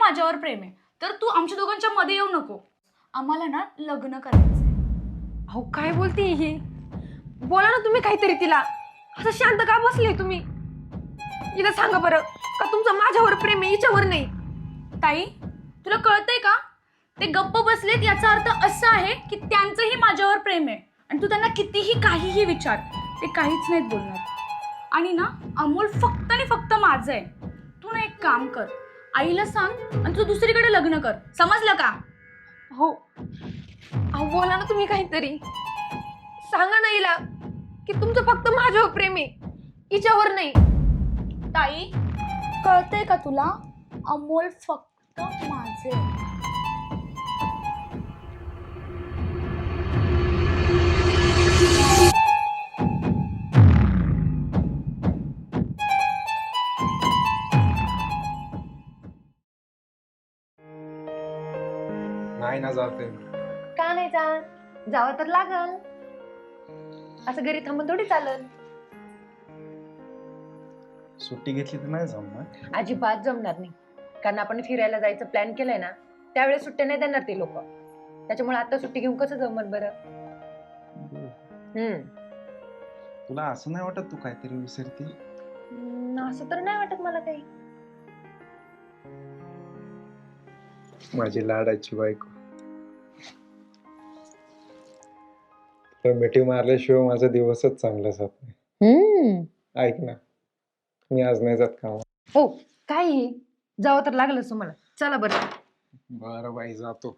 माझ्यावर प्रेम आहे, तर तू आमच्या दोघांच्या मध्ये येऊ नको. आम्हाला ना लग्न करायचंय. अहो काय बोलते ही? बोला ना तुम्ही काहीतरी तिला. असं शांत का बसले तुम्ही? हिला सांगा बरं का तुमचं माझ्यावर प्रेम आहे, हिच्यावर नाही. ताई, तुला कळतंय का? ते गप्प बसलेत याचा अर्थ असा आहे की त्यांचंही माझ्यावर प्रेम आहे आणि तू त्यांना कितीही काहीही विचार, ते काहीच नाहीत बोलणार. आणि ना अमोल फक्त आणि फक्त माझं आहे. तू ना एक काम कर, आईला सांग आणि तू दुसरीकडे लग्न कर, समजलं का? हो अहो बोला ना तुम्ही काहीतरी. सांगा ना हिला की तुमचं फक्त माझ्यावर प्रेम आहे, हिच्यावर नाही. ताई, कळतंय का तुला? अमोल फक्त माझे आहे. नाही ना जाते. का नाही जावं तर लागल. असं घरी थांबून थोडी चालल. सुट्टी घेतली तर नाही जमणार. अजिबात जमणार नाही, कारण आपण फिरायला जायचं प्लॅन केलंय ना, त्यावेळेस सुट्ट्या नाही देणार ते लोक. त्याच्यामुळे आता सुट्टी घेऊन कसं जमल बरं? तुला असं नाही वाटत तू काहीतरी विसरते? असं तर नाही वाटत मला काही. माझी लाडाची बायको. तर मिठी मारल्याशिवाय माझा दिवसच चांगला जात नाही. ऐक ना, मी आज नाही जात का? हो काही जावं तर लागलंच तुम्हाला. चला बरं. बरं बाई, जातो.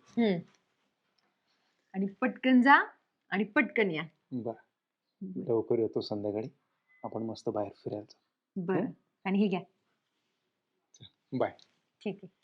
आणि पटकन जा आणि पटकन या. बर, लवकर येतो संध्याकाळी. आपण मस्त बाहेर फिरायचं. बरं. आणि हे घ्या. बाय. ठीक आहे.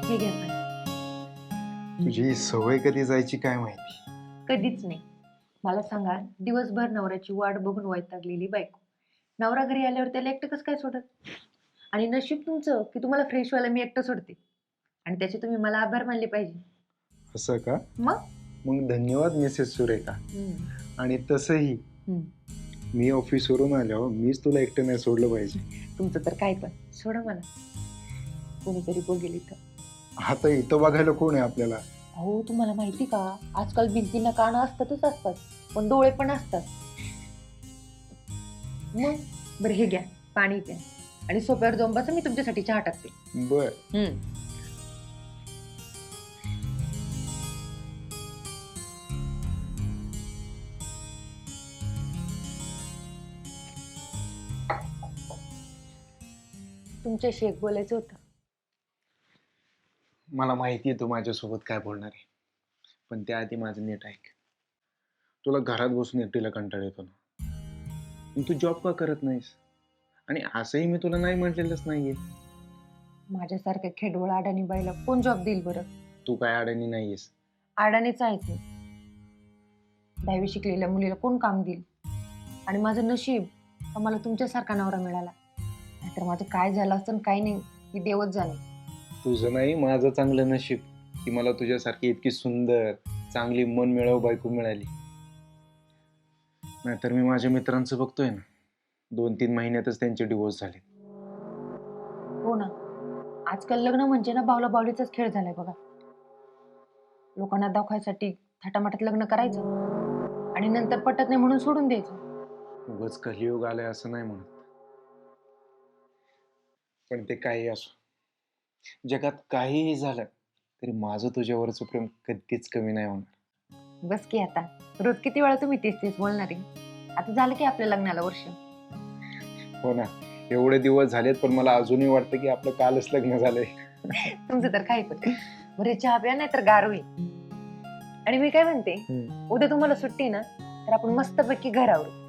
हे घ्या पण. तुझी सवय कधी जायची काय माहिती. कधीच नाही. मला सांगा, दिवसभर नवऱ्याची वाट बघून वैतागलेली बायको, नवरा घरी आल्यावर त्याला एकटं कसं काय सोडत? आणि नशीब तुमचं की तुम्हाला फ्रेश व्हायला मी एकटं सोडते, आणि त्याचे तुम्ही मला आभार मानले पाहिजे. असं का? मग धन्यवाद मिसेस सुरेखा. आणि तसंही मी ऑफिसवरून आल्यावर मीच तुला एकटं नाही सोडलं पाहिजे. तुमचं तर काय पण सोडा मला. कोणीतरी बघेल इथं. आता इथं बघायला कोण आहे आपल्याला? अहो तुम्हाला माहिती का, आजकाल भिंतींना कानं असतात, पण डोळे पण असतात. मग बरं हे घ्या, पाणी प्या आणि सोप्यावर जाऊन बसा, मी तुमच्यासाठी चहा टाकते. बर. तुमच्याशी एक बोलायचं होतं. मला माहिती आहे तू माझ्यासोबत काय बोलणार आहे, पण त्याआधी माझं नीट ऐक. तुला घरात बसून एकटीला कंटाळा येतो ना, तू जॉब का करत नाहीस? आणि असंही मी तुला नाही म्हटलेलंच नाहीये. माझ्यासारख्या खेडवळ अडाणी बाईला कोण जॉब देईल बरं? तू काय अडाणी नाहीयेस. अडाणीच आहेच मी. 10वी शिकलेल्या मुलीला कोण काम देईल? आणि माझं नशीब का मला तुमच्यासारखा नवरा मिळाला. नाहीतर माझं काय झालं असतं काय नाही, ही देवच जाणे. तुझं नाही, माझं चांगलं नशीब की मला तुझ्यासारखी इतकी सुंदर, चांगली मन मिळव बायको मिळाली. नाहीतर मी माझ्या मित्रांचं बघतोय ना, 2-3 महिन्यातच त्यांचे डिवोर्स झाले. हो ना, आजकाल लग्न म्हणजे ना बावला बावलीचाच खेळ झालाय बघा. लोकांना दाखवायसाठी थाटामाटात लग्न करायचं आणि नंतर पटत नाही म्हणून सोडून द्यायचं. उगाच कलियुग आलाय असं नाही म्हणत, पण ते काही असो, जगात काहीही झालं तरी माझं तुझ्यावरचं प्रेम कधीच कमी नाही होणार. बस की आता, रोज किती वेळा तुम्ही तेच तेच बोलणार आहे. आता झालं की आपल्या लग्नाला वर्ष. हो ना, एवढे दिवस झालेत पण मला अजूनही वाटतं की आपलं कालच लग्न झालंय. तुमचं तर काय पण. बरे चहा प्या नाही तर गार होईल. आणि मी काय म्हणते, उद्या तुम्हाला सुट्टी ना, तर आपण मस्तपैकी घरावर.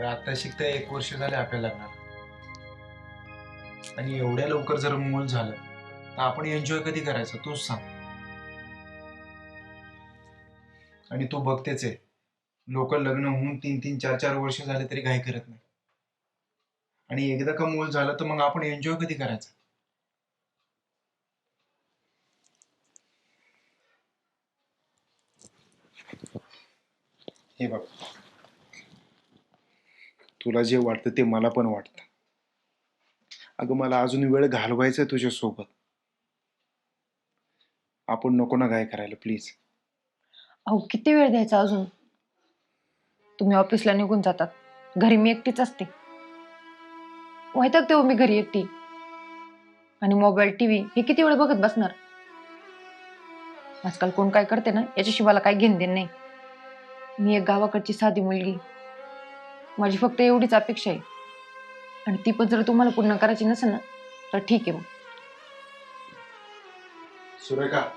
आता शिकता 1 वर्ष झाले आपल्या लग्नाला, आणि एवढ्या लवकर जर मूल झालं तर आपण एन्जॉय कधी करायचं तूच सांग. आणि तू बघतेच आहे, लोक लग्न होऊन 3-3, 4-4 वर्ष झाले तरी घाई करत नाही. आणि एकदा का मूल झालं तर मग आपण एन्जॉय कधी करायचं? हे बघ, तुला जे वाटतं ते मला पण वाटतं. अगं मला अजून वेळ घालवायचा तुझ्या सोबत. आपण नको ना घाई करायला प्लीज. अहो किती वेळ द्यायचा अजून? तुम्ही ऑफिसला निघून जातात, घरी मी एकटीच असते. वैतागते हो मी घरी एकटी. आणि मोबाईल टीव्ही हे किती वेळ बघत बसणार? आजकाल कोण काय करते ना याच्याशी मला काही घेणं देणं नाही. मी एक गावाकडची साधी मुलगी, माझी फक्त एवढीच अपेक्षा आहे. आणि ती पण जर तुम्हाला पूर्ण करायची नसेल ना तर ठीक आहे. मग सुरेखा,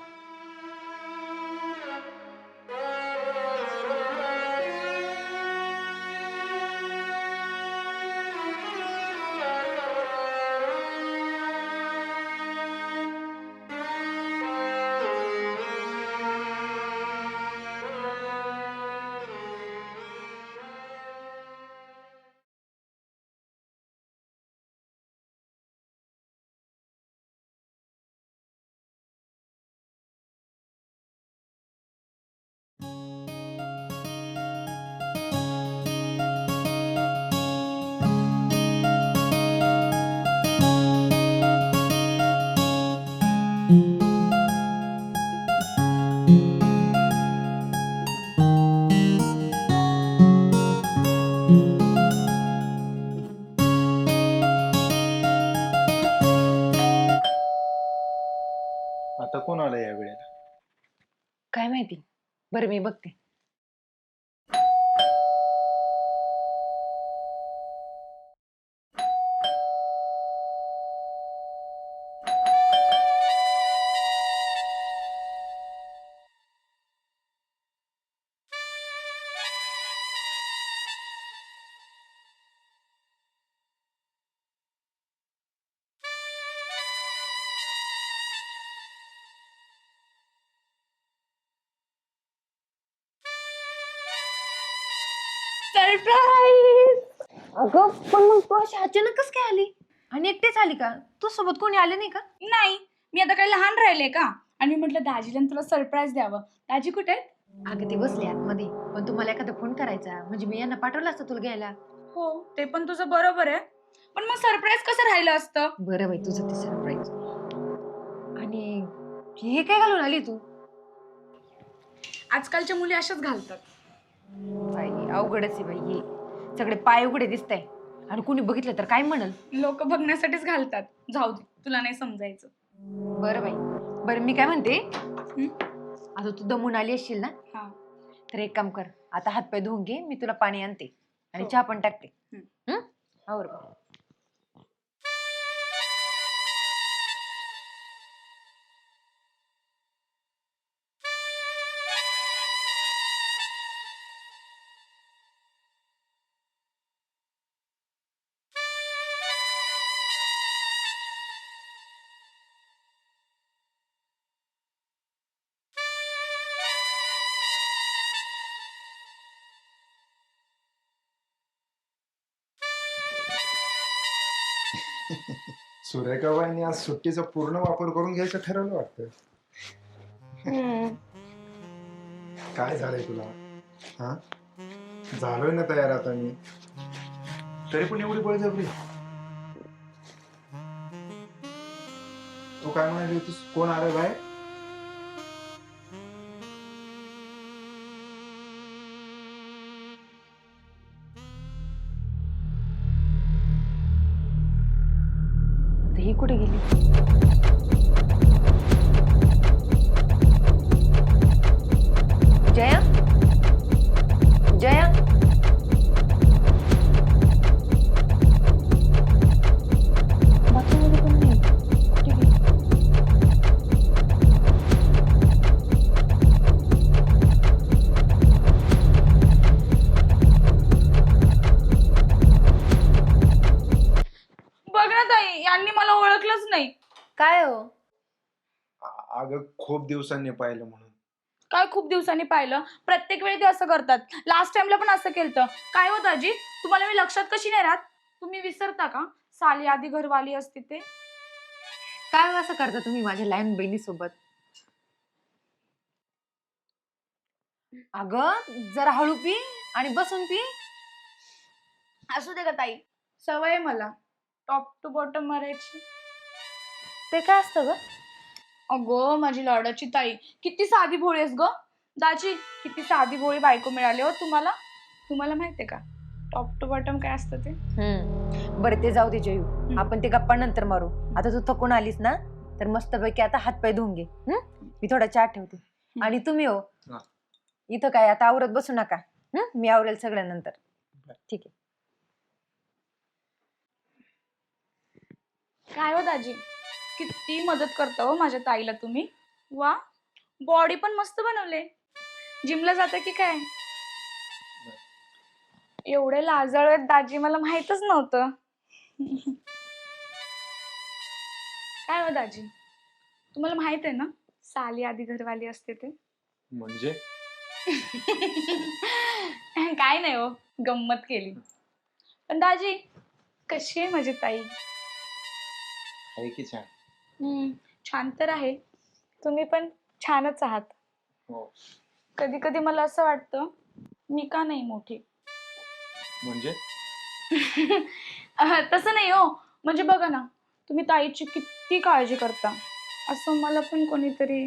आता कोण आलं या वेळेला? काय माहिती, बरं मी बघते. सरप्राईज! अगं पण मग तू अशी अचानक कस काय आली? आणि एकटीच आली का? तू सोबत कोणी आले नाही का? नाही, मी आता काही लहान राहिले का? आणि मी म्हटलं दाजीला तुला सरप्राईज द्यावं. दाजी कुठे आहेत? अगं ती बसली आतमध्ये. पण तुम्हाला एखादा फोन करायचा म्हणजे मी यांना पाठवलं असतं तुला घ्यायला. हो, ते पण तुझं बरोबर आहे. पण मग सरप्राईज कसं राहिलं असतं? बरं बाई तुझं ते सरप्राईज. आणि हे काय घालून आली तू? आजकालच्या मुली अशाच घालतात. बाई अवघडच आहे बाई. हे सगळे पाय उघडे दिसताय आणि कुणी बघितलं तर काय म्हणल? लोक बघण्यासाठीच घालतात. जाऊ दे, तुला नाही समजायचं. बरं बाई, बरं मी काय म्हणते, हं? आता तू दमून आली असशील ना, हा. तर एक काम कर, आता हातपाय धुवून घे, मी तुला पाणी आणते आणि हो. चहा पण टाकते. हं. हं? आवर. सुरेखाबाईंनी आज सुट्टीचा पूर्ण वापर करून घ्यायचं ठरवलं वाटतं. काय झालंय तुला? हा, झालोय ना तयार आता मी, तरी पण एवढी बळजबरी. तू काय म्हणाली होतीस, कोण आलं बाहेर? आता ही कुठे गेली? जया, जया, बाथरूममध्ये कोण नाही? कुठे गेली? बघ ना ताई, यांनी मला ओळखलंच नाही. काय हो? अगं खूप दिवसांनी पाहिलं म्हणून. काय खूप दिवसांनी पाहिलं? प्रत्येक वेळी ते असं करतात. लास्ट टाइमला पण असं केलं. काय हो दाजी, तुम्हाला मी लक्षात कशी नाही राहत? तुम्ही विसरता का साली आधी घरवाली असते ते? काय असं करता तुम्ही माझ्या लहान बहिणीसोबत? अगं जरा हळू पी आणि बसून पी. असू दे का ताई, सवय आहे मला टॉप टू बॉटम मारायची. ते काय असतं ग? अगो माझी लाडाची ताई, किती साधी भोळी आहेस ग. दाजी, किती साधी भोळी बायको मिळाली हो तुम्हाला. तुम्हाला माहितीये का टॉप टू बॉटम काय असतं ते? बरं ते जाऊ दे जयू, आपण ते गप्पा नंतर मारू. आता तू थकून आलीस ना, तर मस्तपैकी आता हातपाय धुवून घे. मी थोडा चहा ठेवते. आणि तुम्ही हो, हा. इथं काय आता आवरत बसू नका. मी आवरेल सगळ्यानंतर. ठीक आहे. काय हो दाजी, किती मदत करता हो माझ्या ताईला तुम्ही. वा, बॉडी पण मस्त बनवले. जिमला जाता की काय? एवढे लाजाळू आहेत दाजी, मला माहितच नव्हतं. काय हो दाजी, तुम्हाला माहित आहे ना साली आधी घरवाली असते ते? म्हणजे काय नाही हो, गंमत केली. पण दाजी, कशी आहे माझी ताई? आहे की छान. छान तर आहे. तुम्ही पण छानच आहात. हो. कधी कधी मला असं वाटतं मी का नाही मोठी. म्हणजे तसं नाही हो, म्हणजे बघा ना, तुम्ही ताईची किती काळजी करता, असं मला पण कोणीतरी.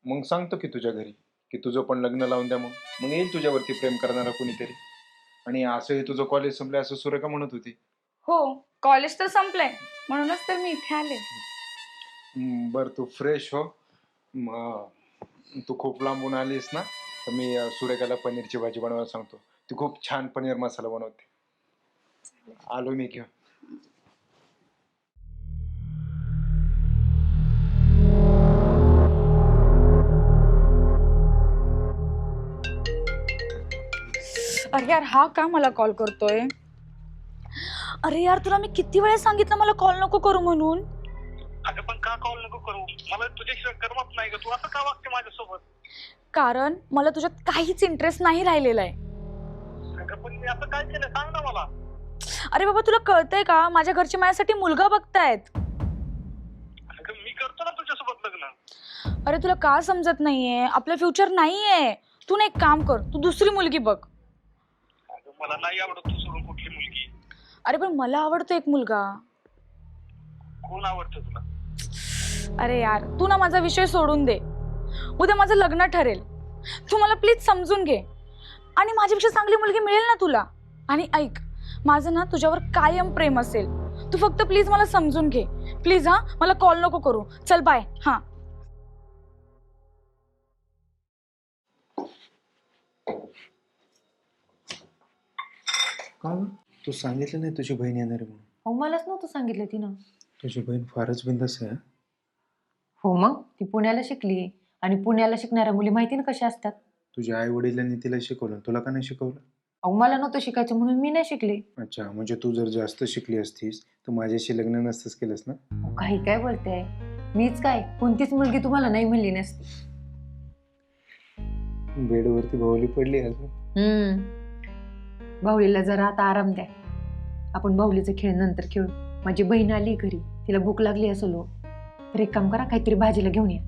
मग सांगतो की तुझ्या घरी की तुझं पण लग्न लावून द्या, मग येईल तुझ्यावरती प्रेम करणारा कोणीतरी. आणि असंही तुझं कॉलेज संपलं असं सुरेखा म्हणत होती. हो, कॉलेज तर संपलंय म्हणूनच तर मी इथे आले. बर तू फ्रेश हो. तू खूप लांबून आलीस ना, तर मी सुरेखाला पनीरची भाजी बनवायला सांगतो. ती खूप छान पनीर मसाला बनवते. आलो मी घेऊन. अरे यार, हा का मला कॉल करतोय? अरे यार, तुला मी किती वेळा सांगितलं मला कॉल नको करू म्हणून. अगं पण का कॉल नको करू? मला तुझ्याशिवाय करमत नाही ग. तू असं का वागते माझ्यासोबत? कारण मला तुझ्यात काहीच इंटरेस्ट नाही राहिलेला आहे. अगं पण मी असं काय केलं सांग ना मला. अरे बाबा, तुला कळतंय का, माझ्या घरचे माझ्यासाठी मुलगा बघतायत. अगं मी करतो ना तुझ्यासोबत लग्न. अरे तुला का समजत नाहीये, आपलं फ्युचर नाहीये. तू ना एक काम कर, तू दुसरी मुलगी बघ. अगं मला नाही आवडत तू सोडून कुठली मुलगी. अरे पण मला आवडतो एक मुलगा. कोण आवडतं तुला? अरे यार, तू ना माझा विषय सोडून दे. उद्या माझं लग्न ठरेल, तू मला प्लीज समजून घे. आणि माझ्यापेक्षा चांगली मुलगी मिळेल ना तुला. आणि ऐक, माझं ना तुझ्यावर कायम प्रेम असेल. तू फक्त प्लीज मला समजून घे. प्लीज हा, मला कॉल नको करू. चल बाय. हा. का ग? तू सांगितलं नाही तुझी बहीण येणार आहे म्हणून. अहो मलाच नव्हतं सांगितलं तिनं. तुझी बहीण फारच बिंदास आहे. हो मग ती पुण्याला शिकली आणि पुण्याला शिकणाऱ्या मुली माहिती ना कशा असतात. तुझ्या आई वडिलांनी तिला शिकवलं, तुला का नाही शिकवलं? अहो मला नव्हतं शिकायचं म्हणून मी नाही शिकले. अच्छा, म्हणजे तू जर जास्त शिकली असतीस तर माझ्याशी लग्न नसतंच केलंस ना? अहो, काही काय बोलतेय, मीच काय कोणतीच मुलगी तुम्हाला नाही म्हणली नसती. बेडवरती भावली पडली अजून. भाऊलीला जरा आता आराम द्या. आपण भाऊलीचा खेळ नंतर खेळू. माझी बहीण आली घरी, तिला भूक लागली असेल हो. तर एक काम करा, काहीतरी भाजीला घेऊन या.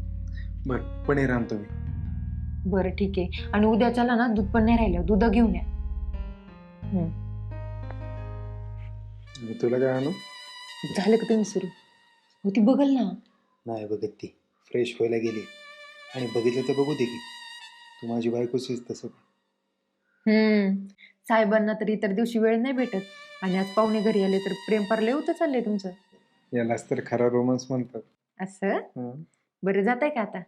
बरं, पनीर आणतो मी. बरं ठीक आहे. आणि उद्याच्याला ना दूध पण नाही राहिलं, दूध घेऊन या. मी तुला काय आणू? झालं का तुम्ही सुरू? हो ती बघल ना. नाही बघत, ती फ्रेश व्हायला गेली. आणि बघितलं तर बघू दे की, तू माझी बायकोशीच तसं. साहेबांना तर इतर दिवशी वेळ नाही भेटत, आणि आज पाहुणे घरी आले तर प्रेम पारले होतं चाललंय तुमचं. यालाच तर खरा रोमांस म्हणतात. असं बरं, जात आहे का आता?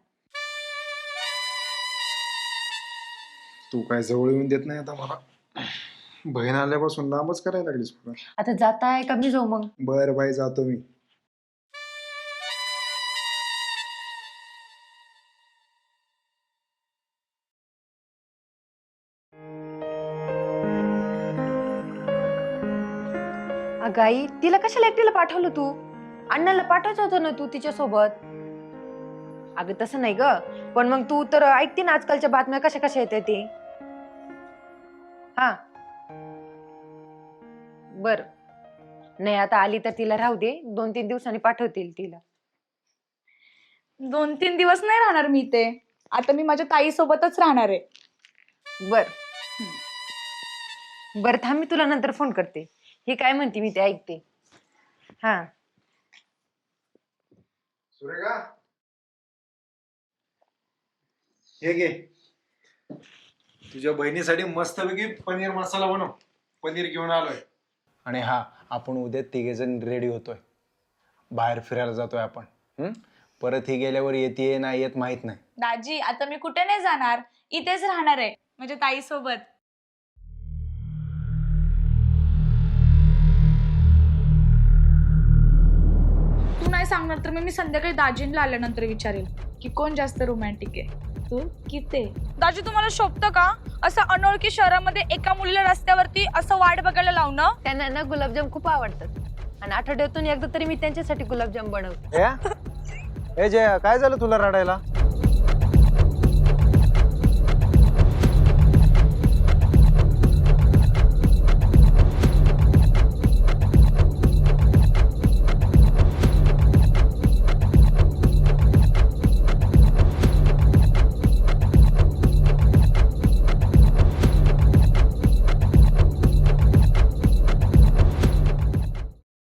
तू काय जवळ येऊन देत नाही आता मला. बहीण आल्यापासून लांबच करायला लागलीस मला. आता जाताय का मी जाऊ मग? बर बाई, जातो मी. अगं आई, तिला कशाला एकटीला पाठवलं तू? अण्णाला पाठवायचं होतं ना तू तिच्या सोबत. अगं तसं नाही ग, पण मग तू तर ऐकते ना आजकालच्या बातम्या कशा कशा येते ते. हा बर, नाही आता आली तर तिला राहू दे, 2-3 दिवसांनी पाठवतील तिला. 2-3 दिवस नाही राहणार मी इथे. आता मी माझ्या ताई सोबतच राहणार आहे. बर बर, थांब, मी तुला नंतर फोन करते. हे काय म्हणते मी ते ऐकते. हा. सुरेखा, हे घे, तुझ्या बहिणीसाठी मस्तपैकी पनीर मसाला बनव. पनीर घेऊन आलोय. आणि हा, आपण उद्या तिघेजण रेडी होतोय, बाहेर फिरायला जातोय आपण. परत ही गेल्यावर येते नाही येत माहित नाही. दाजी, आता मी कुठे नाही जाणार, इथेच राहणार आहे माझ्या ताई सोबत. तू नाही सांगणार तर मी संध्याकाळी दाजींना आल्यानंतर विचारेल की कोण जास्त रोमॅन्टिक आहे, तू की ते. दाजी, तुम्हाला शोभतं का असं अनोळखी शहरामध्ये एका मुलीला रस्त्यावरती असं वाट बघायला लावणं? त्यांना ना गुलाबजाम खूप आवडतात, आणि आठवड्यातून एकदा तरी मी त्यांच्यासाठी गुलाबजाम बनवते. ए जय, काय झालं तुला रडायला?